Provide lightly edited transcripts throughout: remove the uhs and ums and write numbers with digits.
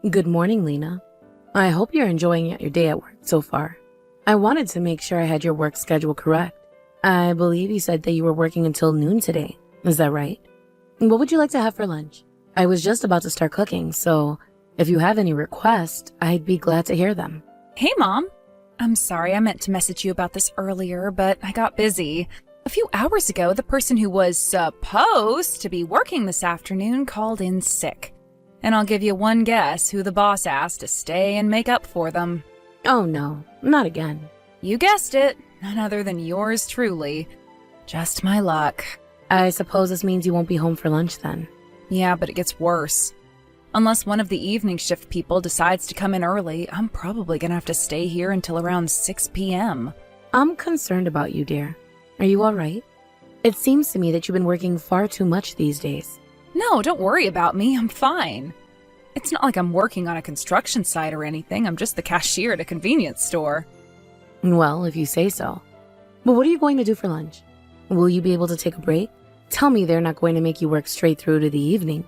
Good morning, Lena. I hope you're enjoying your day at work so far. I wanted to make sure I had your work schedule correct. I believe you said that you were working until noon today. Is that right? What would you like to have for lunch? I was just about to start cooking, so if you have any requests, I'd be glad to hear them. Hey, Mom. I'm sorry, I meant to message you about this earlier, but I got busy. A few hours ago, the person who was supposed to be working this afternoon called in sick. And I'll give you one guess who the boss asked to stay and make up for them. Oh no, not again. You guessed it. None other than yours truly. Just my luck. I suppose this means you won't be home for lunch then. Yeah, but it gets worse. Unless one of the evening shift people decides to come in early, I'm probably gonna have to stay here until around 6 p.m. I'm concerned about you, dear. Are you all right? It seems to me that you've been working far too much these days. No, don't worry about me. I'm fine. It's not like I'm working on a construction site or anything. I'm just the cashier at a convenience store. Well, if you say so. But what are you going to do for lunch? Will you be able to take a break? Tell me they're not going to make you work straight through to the evening.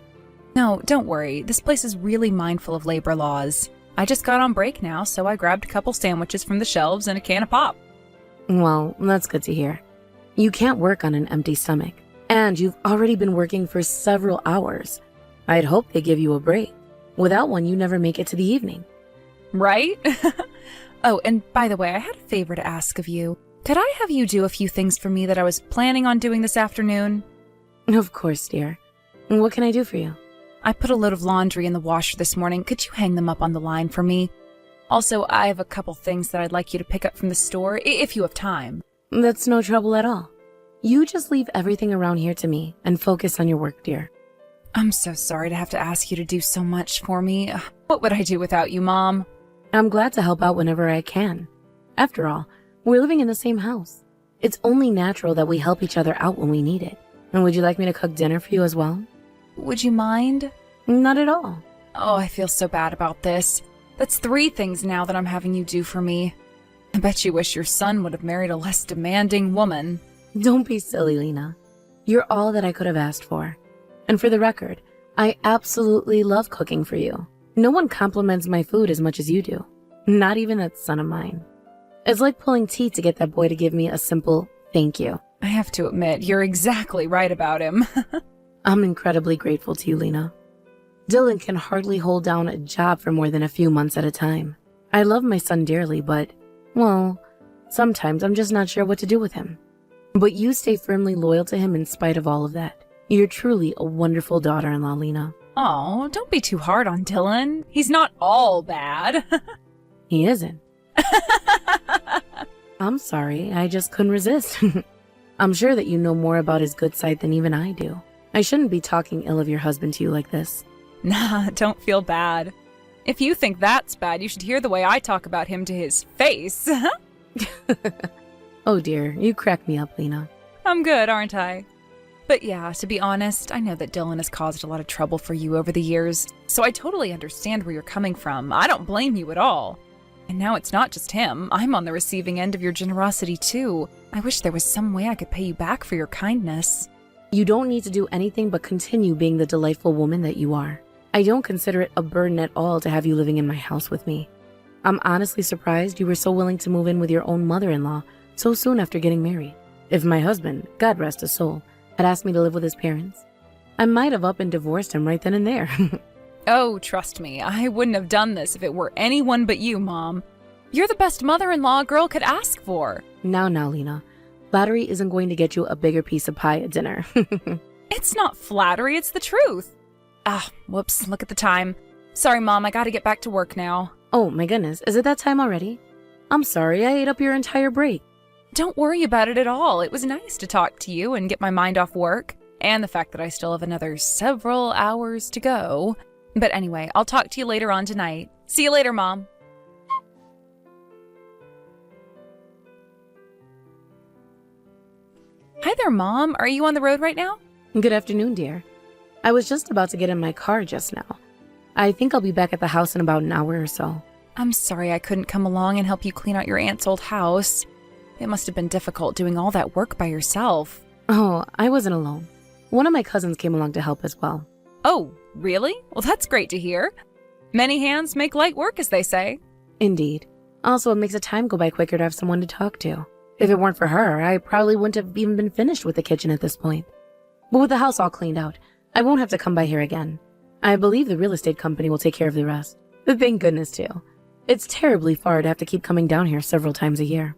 No, don't worry. This place is really mindful of labor laws. I just got on break now, so I grabbed a couple sandwiches from the shelves and a can of pop. Well, that's good to hear. You can't work on an empty stomach. And you've already been working for several hours. I'd hope they give you a break. Without one, you never make it to the evening. Right? Oh, and by the way, I had a favor to ask of you. Could I have you do a few things for me that I was planning on doing this afternoon? Of course, dear. What can I do for you? I put a load of laundry in the washer this morning. Could you hang them up on the line for me? Also, I have a couple things that I'd like you to pick up from the store, if you have time. That's no trouble at all. You just leave everything around here to me and focus on your work, dear. I'm so sorry to have to ask you to do so much for me. What would I do without you, Mom? I'm glad to help out whenever I can. After all, we're living in the same house. It's only natural that we help each other out when we need it. And would you like me to cook dinner for you as well? Would you mind? Not at all. Oh, I feel so bad about this. That's 3 things now that I'm having you do for me. I bet you wish your son would have married a less demanding woman. Don't be silly, Lena. You're all that I could have asked for. And for the record, I absolutely love cooking for you. No one compliments my food as much as you do. Not even that son of mine. It's like pulling teeth to get that boy to give me a simple thank you. I have to admit, you're exactly right about him. I'm incredibly grateful to you, Lena. Dylan can hardly hold down a job for more than a few months at a time. I love my son dearly, but, well, sometimes I'm just not sure what to do with him. But you stay firmly loyal to him in spite of all of that. You're truly a wonderful daughter-in-law, Lena. Oh, don't be too hard on Dylan. He's not all bad. He isn't. I'm sorry, I just couldn't resist. I'm sure that you know more about his good side than even I do. I shouldn't be talking ill of your husband to you like this. Nah, don't feel bad. If you think that's bad, you should hear the way I talk about him to his face. Oh dear, you crack me up, Lena. I'm good, aren't I? But yeah, to be honest, I know that Dylan has caused a lot of trouble for you over the years, so I totally understand where you're coming from. I don't blame you at all. And now it's not just him. I'm on the receiving end of your generosity too. I wish there was some way I could pay you back for your kindness. You don't need to do anything but continue being the delightful woman that you are. I don't consider it a burden at all to have you living in my house with me. I'm honestly surprised you were so willing to move in with your own mother-in-law so soon after getting married. If my husband, God rest his soul, had asked me to live with his parents, I might have up and divorced him right then and there. Oh, trust me, I wouldn't have done this if it were anyone but you, Mom. You're the best mother-in-law a girl could ask for. Now, Lena. Flattery isn't going to get you a bigger piece of pie at dinner. It's not flattery, it's the truth. Ah, whoops, look at the time. Sorry, Mom, I gotta get back to work now. Oh my goodness, is it that time already? I'm sorry, I ate up your entire break. Don't worry about it at all. It was nice to talk to you and get my mind off work, and the fact that I still have another several hours to go. But anyway, I'll talk to you later on tonight. See you later, Mom. Hi there, Mom. Are you on the road right now? Good afternoon, dear. I was just about to get in my car just now. I think I'll be back at the house in about an hour or so. I'm sorry I couldn't come along and help you clean out your aunt's old house. It must have been difficult doing all that work by yourself. Oh, I wasn't alone. One of my cousins came along to help as well. Oh, really? Well, that's great to hear. Many hands make light work, as they say. Indeed. Also, it makes the time go by quicker to have someone to talk to. If it weren't for her, I probably wouldn't have even been finished with the kitchen at this point. But with the house all cleaned out, I won't have to come by here again. I believe the real estate company will take care of the rest. Thank goodness, too. It's terribly far to have to keep coming down here several times a year.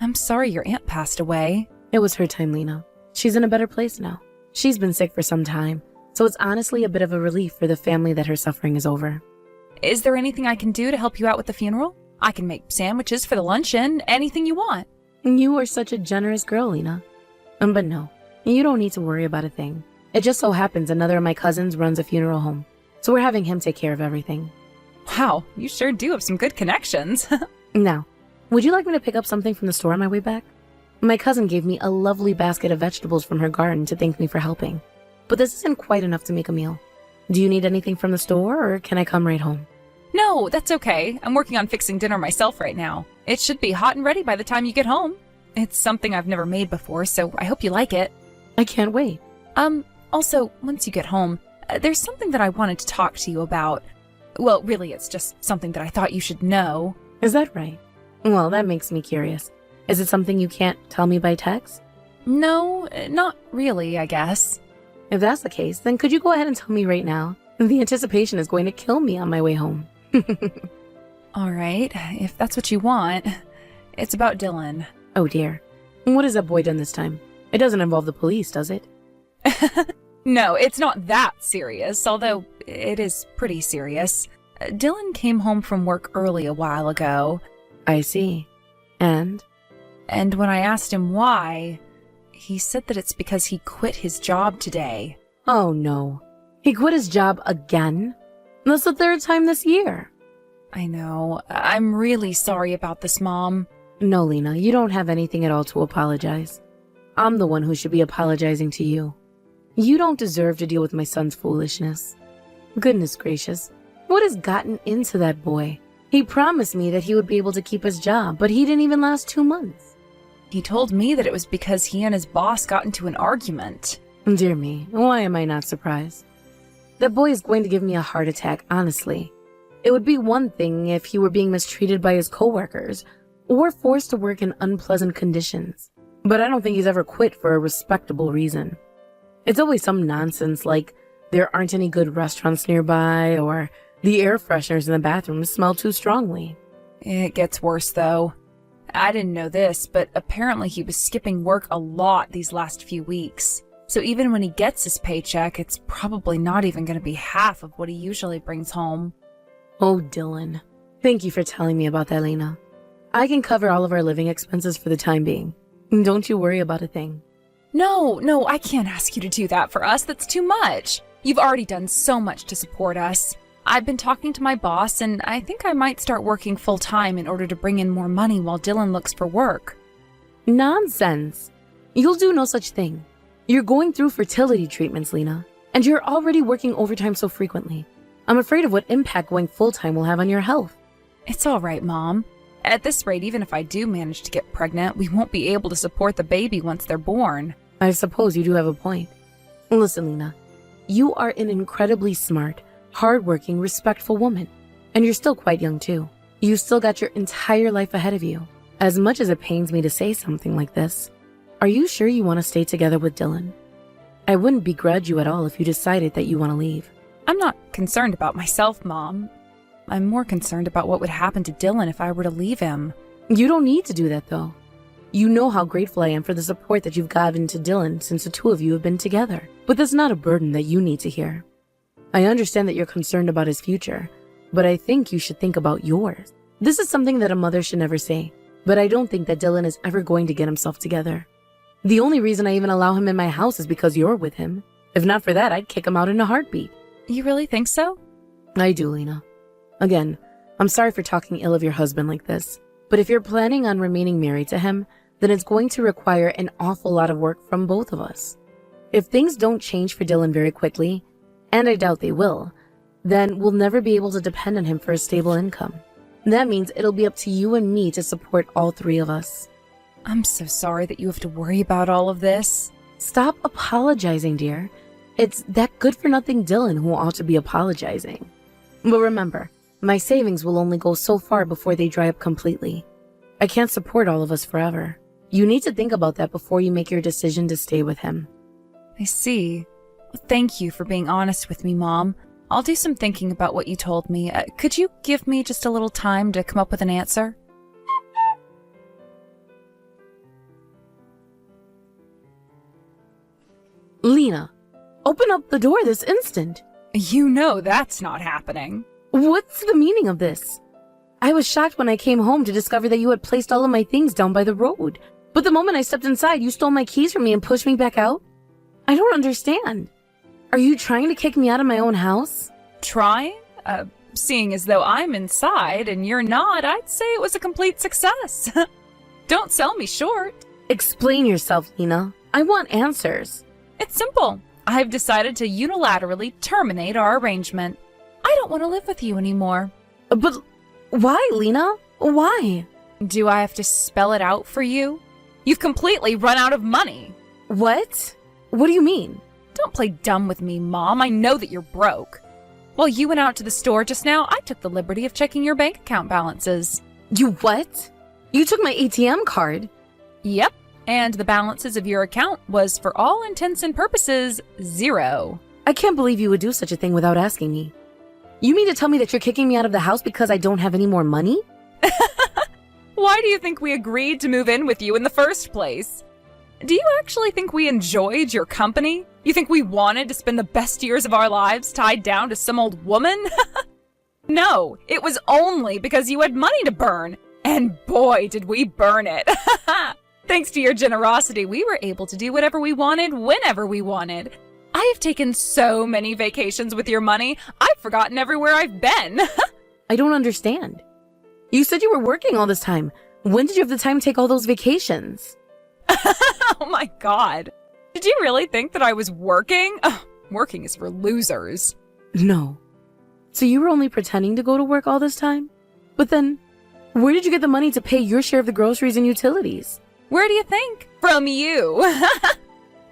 I'm sorry your aunt passed away. It was her time, Lena. She's in a better place now. She's been sick for some time, so it's honestly a bit of a relief for the family that her suffering is over. Is there anything I can do to help you out with the funeral? I can make sandwiches for the luncheon, anything you want. You are such a generous girl, Lena. But no, you don't need to worry about a thing. It just so happens another of my cousins runs a funeral home, so we're having him take care of everything. Wow, you sure do have some good connections. Now, would you like me to pick up something from the store on my way back? My cousin gave me a lovely basket of vegetables from her garden to thank me for helping. But this isn't quite enough to make a meal. Do you need anything from the store, or can I come right home? No, that's okay. I'm working on fixing dinner myself right now. It should be hot and ready by the time you get home. It's something I've never made before, so I hope you like it. I can't wait. Also, once you get home, there's something that I wanted to talk to you about. Well, really, it's just something that I thought you should know. Is that right? Well, that makes me curious. Is it something you can't tell me by text? No, not really, I guess. If that's the case, then could you go ahead and tell me right now? The anticipation is going to kill me on my way home. All right, if that's what you want. It's about Dylan. Oh dear. What has that boy done this time? It doesn't involve the police, does it? No, it's not that serious, although it is pretty serious. Dylan came home from work early a while ago. I see. And when I asked him why, he said that it's because he quit his job today. oh no. He quit his job again? That's the third time this year. I know. I'm really sorry about this, Mom. No, Lena, you don't have anything at all to apologize. I'm the one who should be apologizing to you. You don't deserve to deal with my son's foolishness. Goodness gracious, what has gotten into that boy? He promised me that he would be able to keep his job, but he didn't even last 2 months. He told me that it was because he and his boss got into an argument. Dear me, why am I not surprised? That boy is going to give me a heart attack, honestly. It would be one thing if he were being mistreated by his coworkers or forced to work in unpleasant conditions. But I don't think he's ever quit for a respectable reason. It's always some nonsense like there aren't any good restaurants nearby or the air fresheners in the bathroom smell too strongly. It gets worse, though. I didn't know this, but apparently he was skipping work a lot these last few weeks. So even when he gets his paycheck, it's probably not even going to be half of what he usually brings home. Oh, Dylan. Thank you for telling me about that, Lena. I can cover all of our living expenses for the time being. Don't you worry about a thing. No, I can't ask you to do that for us. That's too much. You've already done so much to support us. I've been talking to my boss, and I think I might start working full-time in order to bring in more money while Dylan looks for work. Nonsense. You'll do no such thing. You're going through fertility treatments, Lena, and you're already working overtime so frequently. I'm afraid of what impact going full-time will have on your health. It's all right, Mom. At this rate, even if I do manage to get pregnant, we won't be able to support the baby once they're born. I suppose you do have a point. Listen, Lena, you are an incredibly smart, hardworking, respectful woman. And you're still quite young, too. You've still got your entire life ahead of you. As much as it pains me to say something like this, are you sure you want to stay together with Dylan? I wouldn't begrudge you at all if you decided that you want to leave. I'm not concerned about myself, Mom. I'm more concerned about what would happen to Dylan if I were to leave him. You don't need to do that, though. You know how grateful I am for the support that you've given to Dylan since the two of you have been together. But that's not a burden that you need to hear. I understand that you're concerned about his future, but I think you should think about yours. This is something that a mother should never say, but I don't think that Dylan is ever going to get himself together. The only reason I even allow him in my house is because you're with him. If not for that, I'd kick him out in a heartbeat. You really think so? I do, Lena. Again, I'm sorry for talking ill of your husband like this, but if you're planning on remaining married to him, then it's going to require an awful lot of work from both of us. If things don't change for Dylan very quickly, and I doubt they will, then we'll never be able to depend on him for a stable income. That means it'll be up to you and me to support all three of us. I'm so sorry that you have to worry about all of this. Stop apologizing, dear. It's that good-for-nothing Dylan who ought to be apologizing. But remember, my savings will only go so far before they dry up completely. I can't support all of us forever. You need to think about that before you make your decision to stay with him. I see. Thank you for being honest with me, Mom. I'll do some thinking about what you told me. Could you give me just a little time to come up with an answer? Lena, open up the door this instant. You know that's not happening. What's the meaning of this? I was shocked when I came home to discover that you had placed all of my things down by the road. But the moment I stepped inside, you stole my keys from me and pushed me back out? I don't understand. Are you trying to kick me out of my own house? Trying? Seeing as though I'm inside and you're not, I'd say it was a complete success. Don't sell me short. Explain yourself, Lena. I want answers. It's simple. I've decided to unilaterally terminate our arrangement. I don't want to live with you anymore. But why, Lena? Why? Do I have to spell it out for you? You've completely run out of money. What? What do you mean? Don't play dumb with me, Mom. I know that you're broke. While you went out to the store just now, I took the liberty of checking your bank account balances. You what? You took my ATM card. Yep. And the balances of your account was, for all intents and purposes, 0. I can't believe you would do such a thing without asking me. You mean to tell me that you're kicking me out of the house because I don't have any more money? Why do you think we agreed to move in with you in the first place? Do you actually think we enjoyed your company? You think we wanted to spend the best years of our lives tied down to some old woman? No, it was only because you had money to burn. And boy, did we burn it. Thanks to your generosity, we were able to do whatever we wanted, whenever we wanted. I have taken so many vacations with your money, I've forgotten everywhere I've been. I don't understand. You said you were working all this time. When did you have the time to take all those vacations? Oh my God. Did you really think that I was working? Working is for losers. No. So you were only pretending to go to work all this time? But then, where did you get the money to pay your share of the groceries and utilities? Where do you think? From you.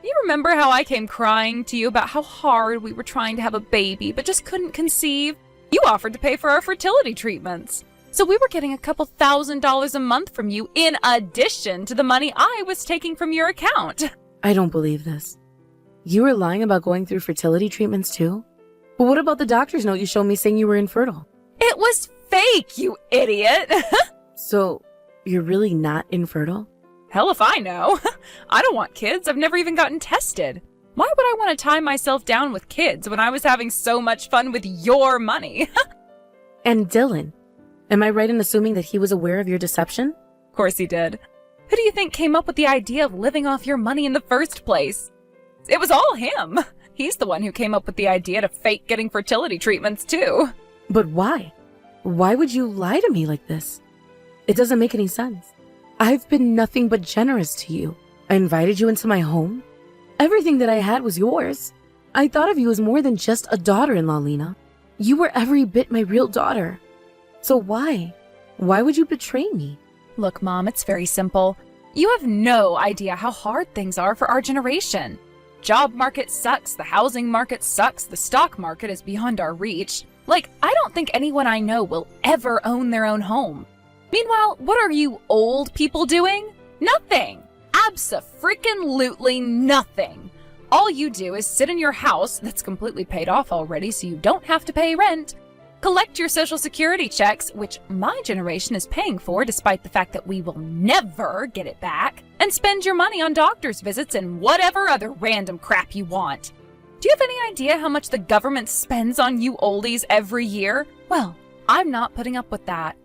You remember how I came crying to you about how hard we were trying to have a baby but just couldn't conceive? You offered to pay for our fertility treatments. So we were getting a couple $1,000s a month from you in addition to the money I was taking from your account. I don't believe this. You were lying about going through fertility treatments too? But what about the doctor's note you showed me saying you were infertile? It was fake, you idiot. So, you're really not infertile? Hell if I know. I don't want kids. I've never even gotten tested. Why would I want to tie myself down with kids when I was having so much fun with your money? And Dylan, am I right in assuming that he was aware of your deception? Of course he did. Who do you think came up with the idea of living off your money in the first place? It was all him. He's the one who came up with the idea to fake getting fertility treatments too. But why? Why would you lie to me like this? It doesn't make any sense. I've been nothing but generous to you. I invited you into my home. Everything that I had was yours. I thought of you as more than just a daughter-in-law, Lena. You were every bit my real daughter. So why? Why would you betray me? Look, Mom, it's very simple. You have no idea how hard things are for our generation. Job market sucks, the housing market sucks, the stock market is beyond our reach. Like, I don't think anyone I know will ever own their own home. Meanwhile, what are you old people doing? Nothing. Abso-freaking-lutely nothing. All you do is sit in your house that's completely paid off already so you don't have to pay rent, collect your Social Security checks, which my generation is paying for despite the fact that we will never get it back, and spend your money on doctor's visits and whatever other random crap you want. Do you have any idea how much the government spends on you oldies every year? Well, I'm not putting up with that.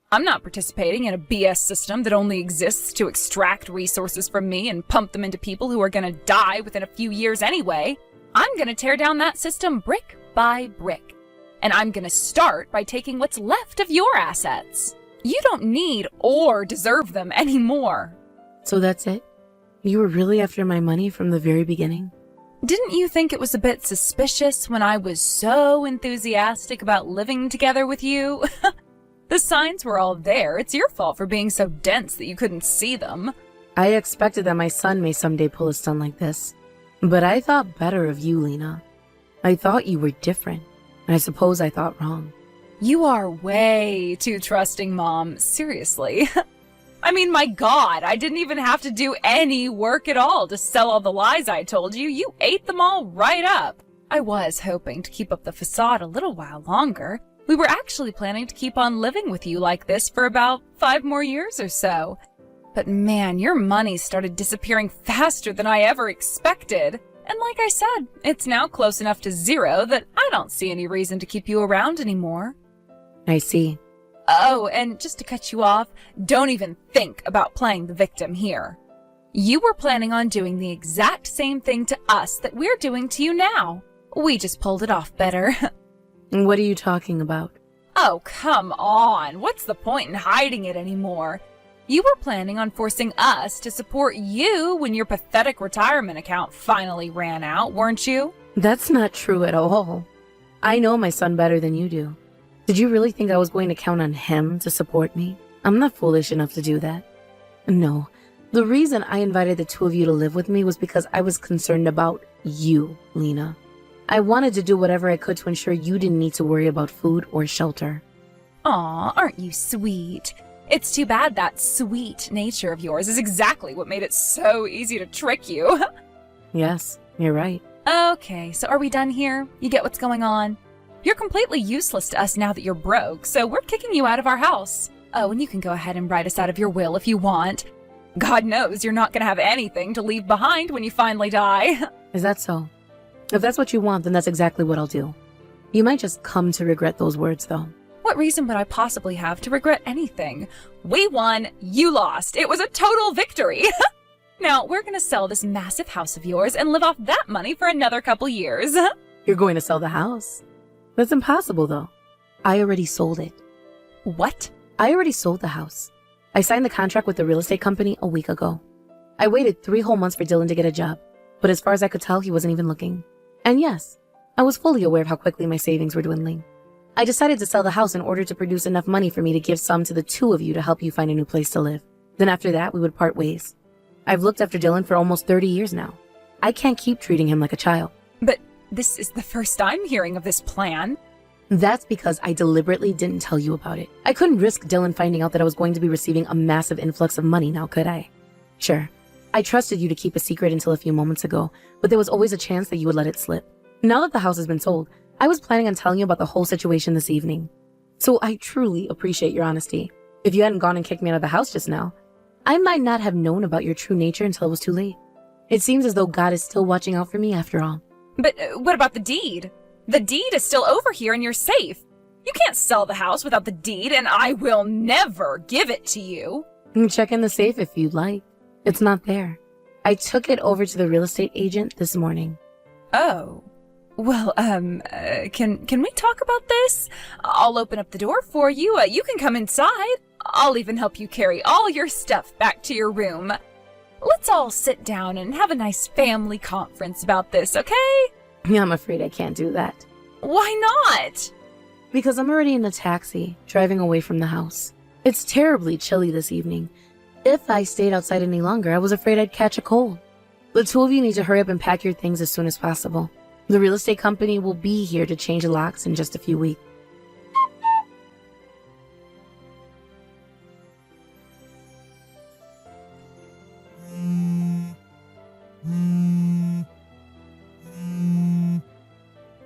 I'm not participating in a BS system that only exists to extract resources from me and pump them into people who are going to die within a few years anyway. I'm going to tear down that system brick by brick. And I'm going to start by taking what's left of your assets. You don't need or deserve them anymore. So that's it? You were really after my money from the very beginning? Didn't you think it was a bit suspicious when I was so enthusiastic about living together with you? The signs were all there. It's your fault for being so dense that you couldn't see them. I expected that my son may someday pull a stunt like this. But I thought better of you, Lena. I thought you were different. I suppose I thought wrong. You are way too trusting, Mom. Seriously. I mean, my God, I didn't even have to do any work at all to sell all the lies I told you. You ate them all right up. I was hoping to keep up the facade a little while longer. We were actually planning to keep on living with you like this for about 5 more years or so. But man, your money started disappearing faster than I ever expected. And like I said, it's now close enough to 0 that I don't see any reason to keep you around anymore. I see. Oh, and just to cut you off, don't even think about playing the victim here. You were planning on doing the exact same thing to us that we're doing to you now. We just pulled it off better. What are you talking about? Oh, come on. What's the point in hiding it anymore? You were planning on forcing us to support you when your pathetic retirement account finally ran out, weren't you? That's not true at all. I know my son better than you do. Did you really think I was going to count on him to support me? I'm not foolish enough to do that. No, the reason I invited the 2 of you to live with me was because I was concerned about you, Lena. I wanted to do whatever I could to ensure you didn't need to worry about food or shelter. Aw, aren't you sweet? It's too bad that sweet nature of yours is exactly what made it so easy to trick you. Yes, you're right. Okay, so are we done here? You get what's going on? You're completely useless to us now that you're broke, so we're kicking you out of our house. Oh, and you can go ahead and write us out of your will if you want. God knows you're not going to have anything to leave behind when you finally die. Is that so? If that's what you want, then that's exactly what I'll do. You might just come to regret those words, though. What reason would I possibly have to regret anything? We won, you lost. It was a total victory. Now, we're going to sell this massive house of yours and live off that money for another couple years. You're going to sell the house? That's impossible, though. I already sold it. What? I already sold the house. I signed the contract with the real estate company a week ago. I waited 3 whole months for Dylan to get a job, but as far as I could tell, he wasn't even looking. And yes, I was fully aware of how quickly my savings were dwindling. I decided to sell the house in order to produce enough money for me to give some to the 2 of you to help you find a new place to live. Then after that, we would part ways. I've looked after Dylan for almost 30 years now. I can't keep treating him like a child. But this is the first I'm hearing of this plan. That's because I deliberately didn't tell you about it. I couldn't risk Dylan finding out that I was going to be receiving a massive influx of money now, could I? Sure, I trusted you to keep a secret until a few moments ago, but there was always a chance that you would let it slip. Now that the house has been sold, I was planning on telling you about the whole situation this evening. So I truly appreciate your honesty. If you hadn't gone and kicked me out of the house just now, I might not have known about your true nature until it was too late. It seems as though God is still watching out for me after all. But what about the deed? The deed is still over here and you're safe. You can't sell the house without the deed, and I will never give it to you. Check in the safe if you'd like. It's not there. I took it over to the real estate agent this morning. Oh. Well, can we talk about this? I'll open up the door for you. You can come inside. I'll even help you carry all your stuff back to your room. Let's all sit down and have a nice family conference about this, okay? Yeah, I'm afraid I can't do that. Why not? Because I'm already in a taxi, driving away from the house. It's terribly chilly this evening. If I stayed outside any longer, I was afraid I'd catch a cold. The 2 of you need to hurry up and pack your things as soon as possible. The real estate company will be here to change the locks in just a few weeks.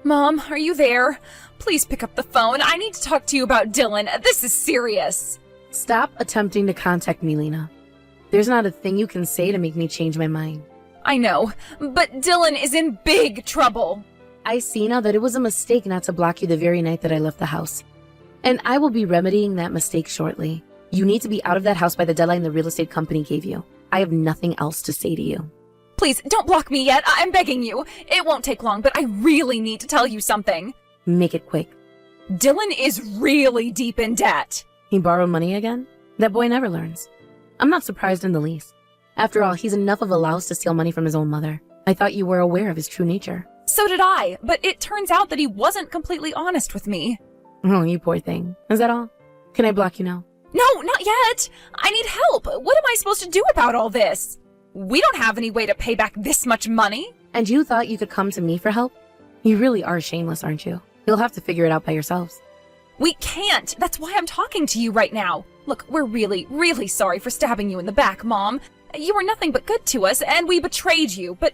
Mom, are you there? Please pick up the phone. I need to talk to you about Dylan. This is serious. Stop attempting to contact me, Lena. There's not a thing you can say to make me change my mind. I know, but Dylan is in big trouble. I see now that it was a mistake not to block you the very night that I left the house. And I will be remedying that mistake shortly. You need to be out of that house by the deadline the real estate company gave you. I have nothing else to say to you. Please, don't block me yet. I'm begging you. It won't take long, but I really need to tell you something. Make it quick. Dylan is really deep in debt. He borrowed money again? That boy never learns. I'm not surprised in the least. After all, he's enough of a louse to steal money from his own mother. I thought you were aware of his true nature. So did I, but it turns out that he wasn't completely honest with me. Oh, you poor thing. Is that all? Can I block you now? No, not yet. I need help. What am I supposed to do about all this? We don't have any way to pay back this much money. And you thought you could come to me for help? You really are shameless, aren't you? You'll have to figure it out by yourselves. We can't! That's why I'm talking to you right now. Look, we're really, really sorry for stabbing you in the back, Mom. You were nothing but good to us, and we betrayed you, but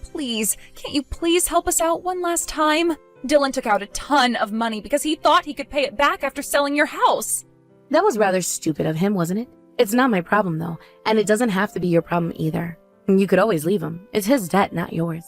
please, can't you please help us out one last time? Dylan took out a ton of money because he thought he could pay it back after selling your house. That was rather stupid of him, wasn't it? It's not my problem, though, and it doesn't have to be your problem either. You could always leave him. It's his debt, not yours.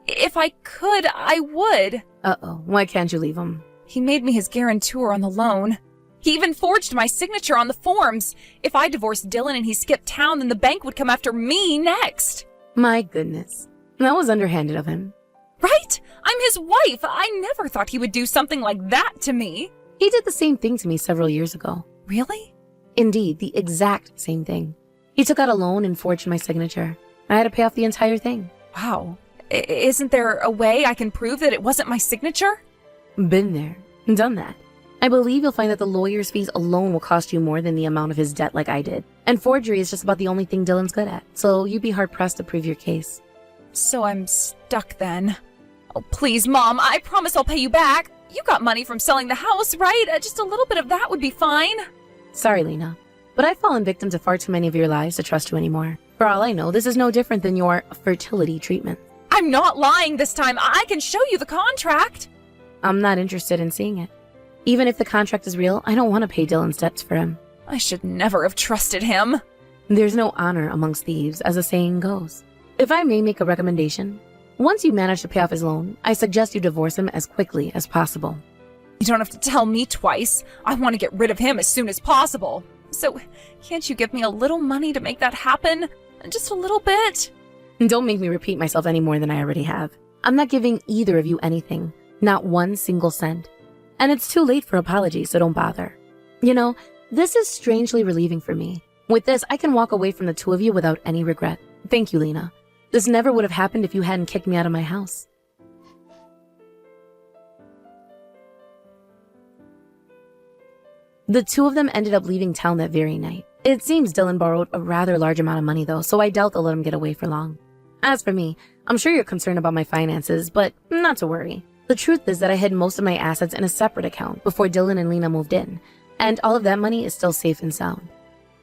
If I could, I would. Uh-oh, why can't you leave him? He made me his guarantor on the loan. He even forged my signature on the forms. If I divorced Dylan and he skipped town, then the bank would come after me next. My goodness. That was underhanded of him. Right? I'm his wife. I never thought he would do something like that to me. He did the same thing to me several years ago. Really? Indeed, the exact same thing. He took out a loan and forged my signature. I had to pay off the entire thing. Wow. Isn't there a way I can prove that it wasn't my signature? Been there. Done that. I believe you'll find that the lawyer's fees alone will cost you more than the amount of his debt like I did. And forgery is just about the only thing Dylan's good at, so you'd be hard-pressed to prove your case. So I'm stuck then. Oh, please, Mom, I promise I'll pay you back. You got money from selling the house, right? Just a little bit of that would be fine. Sorry, Lena, but I've fallen victim to far too many of your lies to trust you anymore. For all I know, this is no different than your fertility treatment. I'm not lying this time. I can show you the contract. I'm not interested in seeing it. Even if the contract is real, I don't want to pay Dylan's debts for him. I should never have trusted him. There's no honor amongst thieves, as the saying goes. If I may make a recommendation, once you manage to pay off his loan, I suggest you divorce him as quickly as possible. You don't have to tell me twice. I want to get rid of him as soon as possible. So, can't you give me a little money to make that happen? Just a little bit? Don't make me repeat myself any more than I already have. I'm not giving either of you anything, not one single cent. And it's too late for apologies, so don't bother. You know, this is strangely relieving for me. With this, I can walk away from the two of you without any regret. Thank you, Lena. This never would have happened if you hadn't kicked me out of my house. The two of them ended up leaving town that very night. It seems Dylan borrowed a rather large amount of money, though, so I doubt they'll let him get away for long. As for me, I'm sure you're concerned about my finances, but not to worry. The truth is that I hid most of my assets in a separate account before Dylan and Lena moved in, and all of that money is still safe and sound.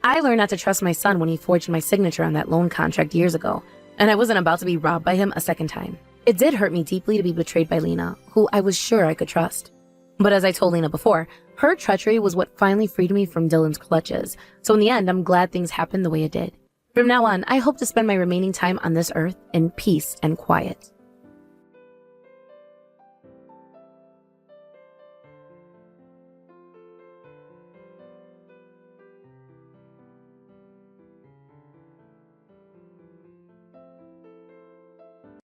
I learned not to trust my son when he forged my signature on that loan contract years ago, and I wasn't about to be robbed by him a second time. It did hurt me deeply to be betrayed by Lena, who I was sure I could trust. But as I told Lena before, her treachery was what finally freed me from Dylan's clutches, so in the end, I'm glad things happened the way it did. From now on, I hope to spend my remaining time on this earth in peace and quiet.